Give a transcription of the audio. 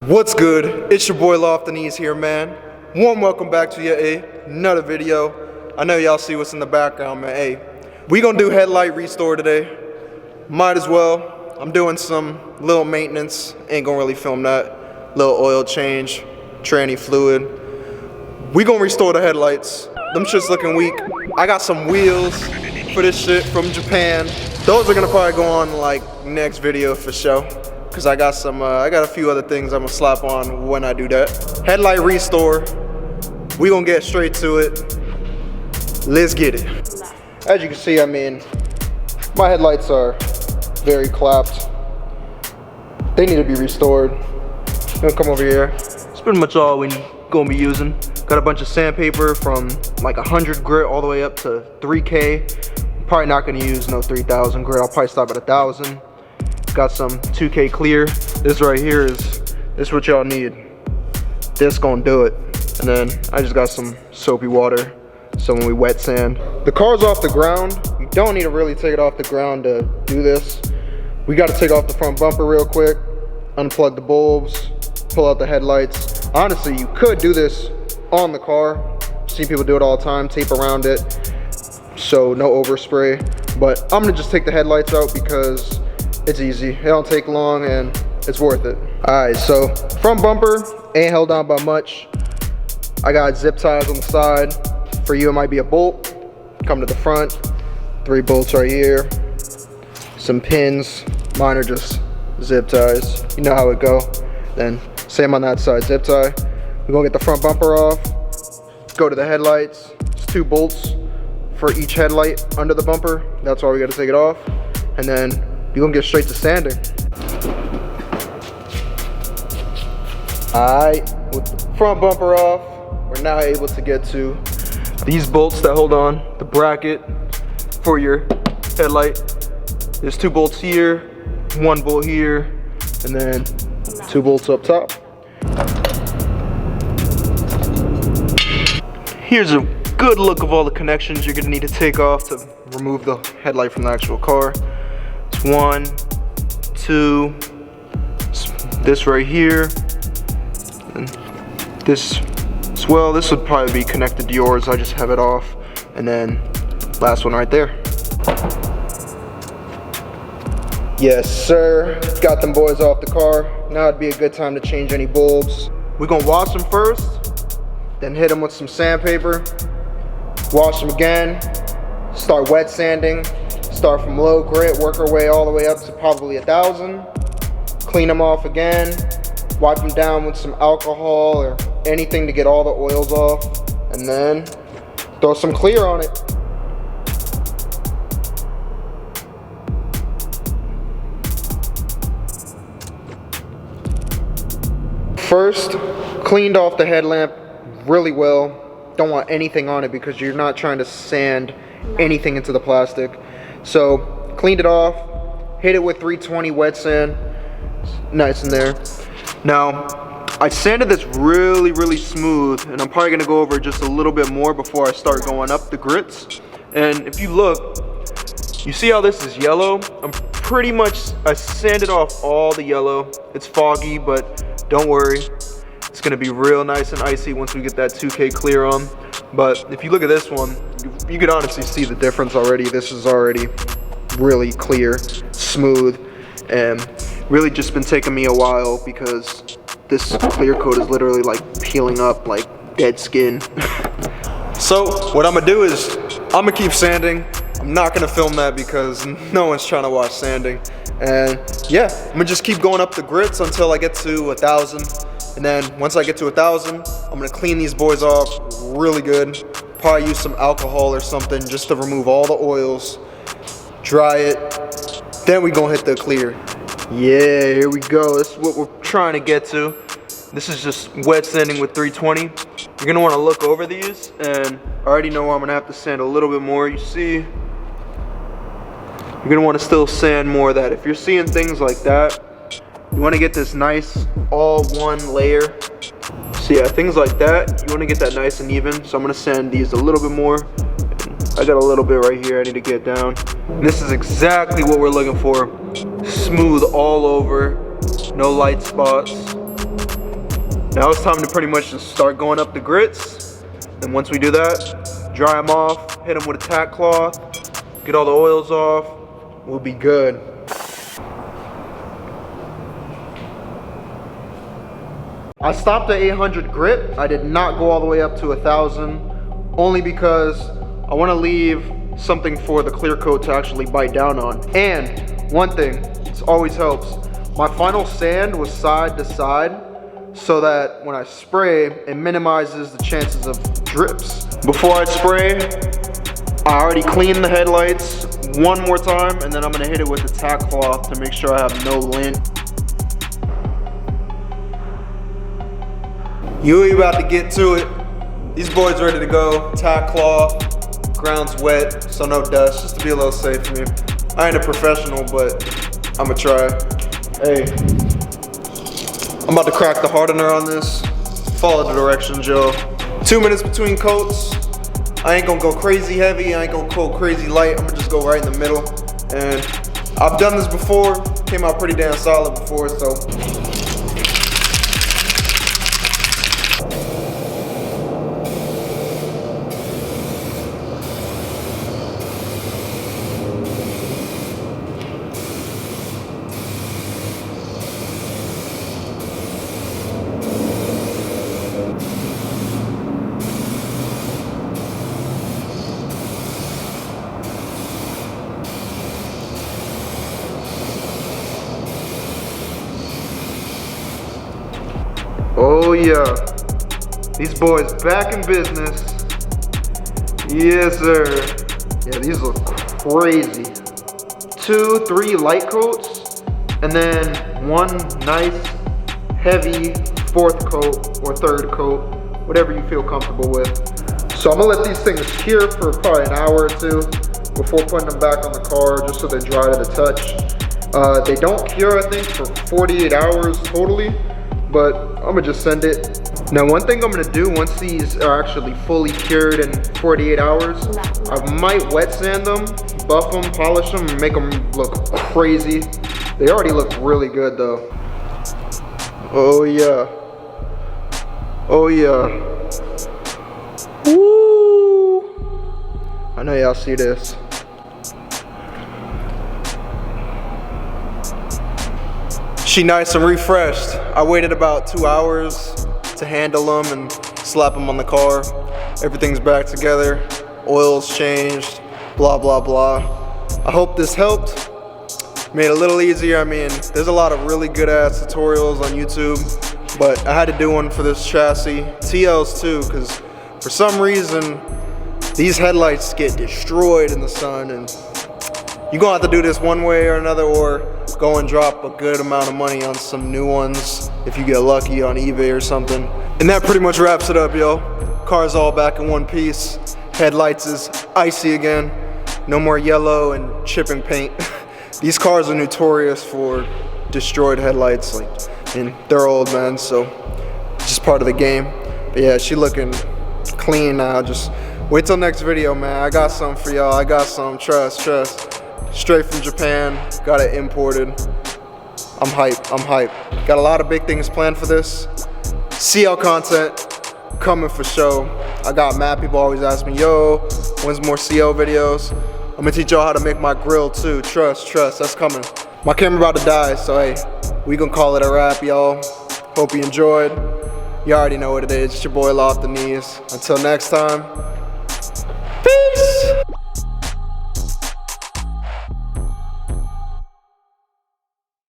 What's good? It's your boy Loftonese here, man. Warm welcome back to yet another video. I know y'all see what's in the background, man. Hey, we gonna do headlight restore today. Might as well. I'm doing some little maintenance. Ain't gonna really film that. Little oil change, tranny fluid. We gonna restore the headlights. Them shit's looking weak. I got some wheels for this shit from Japan. Those are gonna probably go on like next video for sure. Cause I got a few other things I'm gonna slap on when I do that. Headlight restore. We gonna get straight to it. Let's get it. As you can see, I mean, my headlights are very clapped. They need to be restored. I'm gonna come over here. It's pretty much all we gonna be using. Got a bunch of sandpaper from like 100 grit all the way up to 3K. Probably not gonna use no 3000 grit. I'll probably stop at 1000. Got some 2K clear. This right here is what y'all need. This gonna do it. And then I just got some soapy water. So when we wet sand, the car's off the ground. You don't need to really take it off the ground to do this. We got to take off the front bumper real quick, unplug the bulbs, pull out the headlights. Honestly, you could do this on the car. See people do it all the time, tape around it, so no overspray. But I'm gonna just take the headlights out because it's easy. It don't take long and it's worth it. All right, so front bumper ain't held down by much. I got zip ties on the side. For you, it might be a bolt. Come to the front, 3 bolts right here. Some pins, mine are just zip ties. You know how it go. Then same on that side, zip tie. We're gonna get the front bumper off. Go to the headlights. It's 2 bolts for each headlight under the bumper. That's why we gotta take it off. And then you're gonna get straight to sanding. Alright, with the front bumper off, we're now able to get to these bolts that hold on the bracket for your headlight. There's 2 bolts here, 1 bolt here, and then 2 bolts up top. Here's a good look of all the connections you're gonna need to take off to remove the headlight from the actual car. 1, 2, this right here, and this as well. This would probably be connected to yours. I just have it off, and then last one right there. Yes sir, got them boys off the car. Now it'd be a good time to change any bulbs. We're gonna wash them first, then hit them with some sandpaper, wash them again, start wet sanding. Start from low grit, work our way all the way up to probably 1000. Clean them off again, wipe them down with some alcohol or anything to get all the oils off, and then throw some clear on it. First, cleaned off the headlamp really well. Don't want anything on it because you're not trying to sand anything into the plastic. So cleaned it off, hit it with 320 wet sand, nice in there. Now I sanded this really smooth, and I'm probably gonna go over just a little bit more before I start going up the grits. And if you look, you see how this is yellow? I sanded off all the yellow. It's foggy, but don't worry, it's gonna be real nice and icy once we get that 2K clear on. But if you look at this one, you could honestly see the difference already. This is already really clear, smooth, and really just been taking me a while because this clear coat is literally like peeling up like dead skin. So what I'm gonna do is I'm gonna keep sanding. I'm not gonna film that because no one's trying to watch sanding. And yeah, I'm gonna just keep going up the grits until I get to 1000. And then once I get to 1000, I'm gonna clean these boys off really good. Probably use some alcohol or something just to remove all the oils. Dry it. Then we gonna hit the clear. Yeah, here we go. This is what we're trying to get to. This is just wet sanding with 320. You're gonna wanna look over these, and I already know I'm gonna have to sand a little bit more. You see, you're gonna wanna still sand more of that. If you're seeing things like that, you want to get this nice all one layer. So yeah, things like that, you want to get that nice and even. So I'm going to sand these a little bit more. I got a little bit right here I need to get down. And this is exactly what we're looking for. Smooth all over, no light spots. Now it's time to pretty much just start going up the grits. And once we do that, dry them off, hit them with a tack cloth, get all the oils off, we'll be good. I stopped at 800 grit. I did not go all the way up to 1,000, only because I want to leave something for the clear coat to actually bite down on. And one thing, this always helps, my final sand was side to side so that when I spray, it minimizes the chances of drips. Before I spray, I already cleaned the headlights one more time, and then I'm gonna hit it with the tack cloth to make sure I have no lint. You about to get to it. These boys ready to go. Tack cloth, ground's wet, so no dust, just to be a little safe for me. I ain't a professional, but I'ma try. Hey, I'm about to crack the hardener on this. Follow the directions, y'all. 2 minutes between coats. I ain't gonna go crazy heavy, I ain't gonna go crazy light. I'm gonna just go right in the middle. And I've done this before, came out pretty damn solid before, so. Oh yeah, these boys back in business. Yes sir. Yeah, these look crazy. 2, 3 light coats, and then one nice heavy 4th coat or 3rd coat, whatever you feel comfortable with. So I'm gonna let these things cure for probably an hour or 2 before putting them back on the car, just so they're dry to the touch. They don't cure, I think, for 48 hours totally, but I'm gonna just send it. Now one thing I'm gonna do once these are actually fully cured in 48 hours, I might wet sand them, buff them, polish them, and make them look crazy. They already look really good though. Oh yeah. Oh yeah. Woo! I know y'all see this. She nice and refreshed. I waited about 2 hours to handle them and slap them on the car. Everything's back together. Oil's changed, blah, blah, blah. I hope this helped. Made it a little easier. I mean, there's a lot of really good ass tutorials on YouTube, but I had to do one for this chassis. TLs too, because for some reason, these headlights get destroyed in the sun, and you're gonna have to do this one way or another, or go and drop a good amount of money on some new ones if you get lucky on eBay or something. And that pretty much wraps it up, yo. Car's all back in one piece. Headlights is icy again. No more yellow and chipping paint. These cars are notorious for destroyed headlights, and they're old, man, so it's just part of the game. But yeah, she looking clean now. Just wait till next video, man. I got something for y'all. I got some, trust. Straight from Japan, got it imported. I'm hype. Got a lot of big things planned for this. CL content coming for show. I got mad people always ask me, yo, when's more CL videos? I'm gonna teach y'all how to make my grill too. Trust, that's coming. My camera about to die, so hey, we gonna call it a wrap, y'all. Hope you enjoyed. You already know what it is. It's your boy Loft the Knees. Until next time.